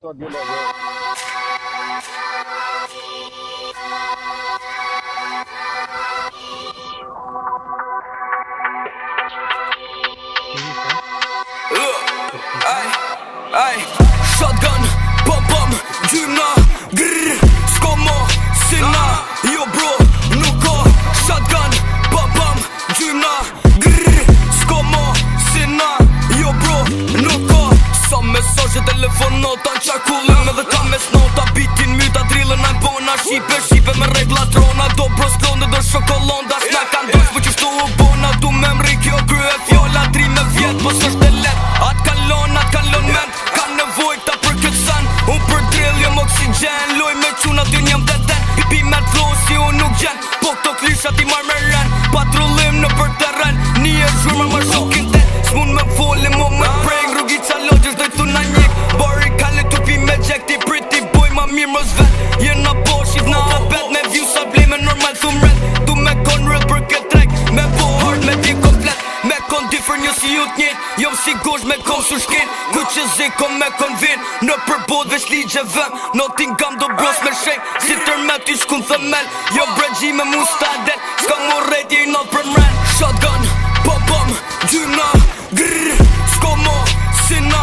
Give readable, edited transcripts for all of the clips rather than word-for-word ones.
Tot biologia. Ay, shotgun, bum bum, gjymna, grrr, s'ko mo, sina, jo bro, nuk ko. Shotgun, bum bum, gjymna, grrr, s'ko mo, sina, jo bro, nuk ko. Sa mesazhe telefonata në qakullin edhe ka mes nota. Bitin myta drillën ajn bona, shipe me regla trona. Do bros klonde do shokolonda, s'na ka ndosh po qështu u bona. Du me mri kjo krye fjolla 13 vjet, po s'është e let. At kalon men, ka nevoj këta për këtë sen. Unë për drill jëm oksigen, loj me quna ty njëm deten. Pipi me t'flow si unë nuk gjen, po këto klishat i marrë me ren. Patrullim në për teren, një e zhurma ma shokin ten. S'mun me folim o me prejng, rrugi qa logjes doj tu na njek. Bari kalle tupi me gjek, ti pretty boy ma mirë mos vet. Jena po shiv na apet, me view sa blime normal thum red. Du me kon real për këtë trek, me po hard me ti komplet. Me kon differ një si ju t'njit, jom si gosh me kon su shkin. Ku që zikon me kon vin, në përbod veç ligje vëm. Nottingham do bros me shenj, si tërmet i shkun themel. Jo bregji me mustadet, s'ka mu rejt je i not për mren. Shotgun, bum bum, gjymna, grrr, s'ko mo, sina,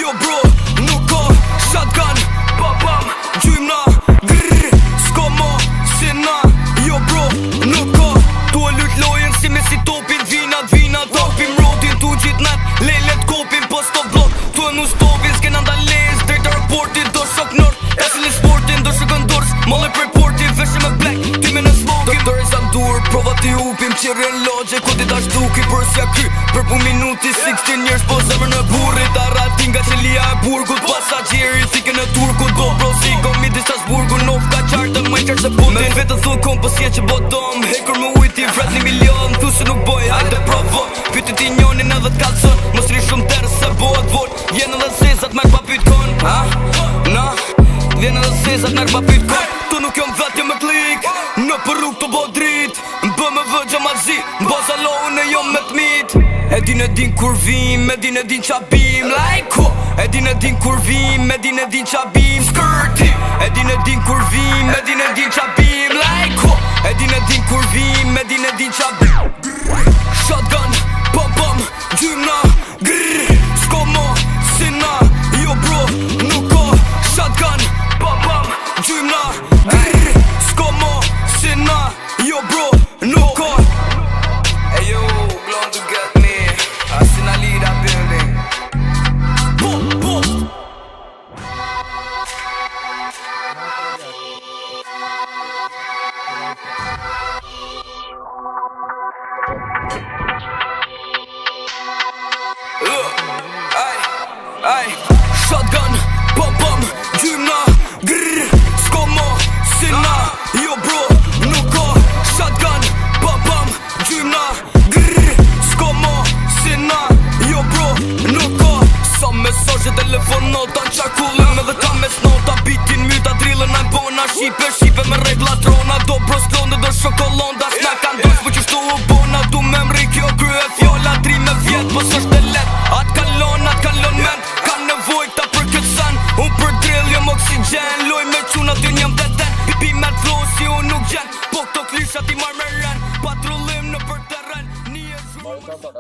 jo bro, nuk ko. Shotgun, bum bum, gjymna, grrr, s'ko mo, sina, jo bro, nuk ko. Tu e lut lojen si me si topin, vina topin rodin, tu gjit net, lelet kopin, po stop blok. Tu e mu stopin, s'kena ndales, drejta raportin, do shok nord. Esin i sportin, do shokën dors, molle për portin, veshe me black, ti me në smokin. Doktor e zan dur, prova ti upim, qirën logje, ku ti dash duki, për s'ja kry. Për pu minuti, 16 years, po zemër në burrit, aratin nga qelia e burgut, pasagjeri, thike në turku, do bro si komi di Strasburgu, nof ka qartë, më i qartë se Putin. Me vetë thu kom, po s'je që bodom, hekur me ujti, vret 1 milion, thu se nuk boj, hajde provo. Pyti ti njonin edhe t'kalzon, mos ri shumë terë se bohet vol. Vjen edhe sezat merk pa pyt kon, ha? Na? Vjen edhe sezat merk pa pyt kon. Tu nuk jom vet, jom me klik, në për rrug të bo drit. M'bë me vëgja mazi, m'boza lohun e jom me t'mit. E din kur vim, e din qa bim, like ho. E din kur vim, e din qa bim, skirti. E din kur vim, e din qa bim, like ho. E din kur vim, e din qa bim. Shotgun, bum bum, gjymna, grrr, s'ko mo, sina, jo bro, nuk ko. Shotgun, bum bum, gjymna, grrr, s'ko mo, sina, jo bro, nuk ko. Hey yo, blonde to get me, I seen I lead that building. Boom, boom. Ay, shotgun, bum bum, gjymna, grrr, s'ko mo, sina, jo bro, nuk ko. Shotgun, bum bum, gjymna, grrr, s'ko mo, sina, jo bro, nuk ko. Sa mesazhe telefonata në qakullin edhe ka mes nota. Bitin myta drillën ajn bona, shipe me regla trona. Do bros klonde do shokolonda, s'na ka ndosh po qështu u bona. Du me mri kjo krye fjolla 13 vjet, po s'është e let. At kalon men, ka nevoj këta për këtë sen. Unë për drill jëm oksigen, loj me quna ty njëm deten. Pipi me t'flow si unë nuk gjen, po këto klishat i marrë me ren. Patrullim në për teren, një e zhurma.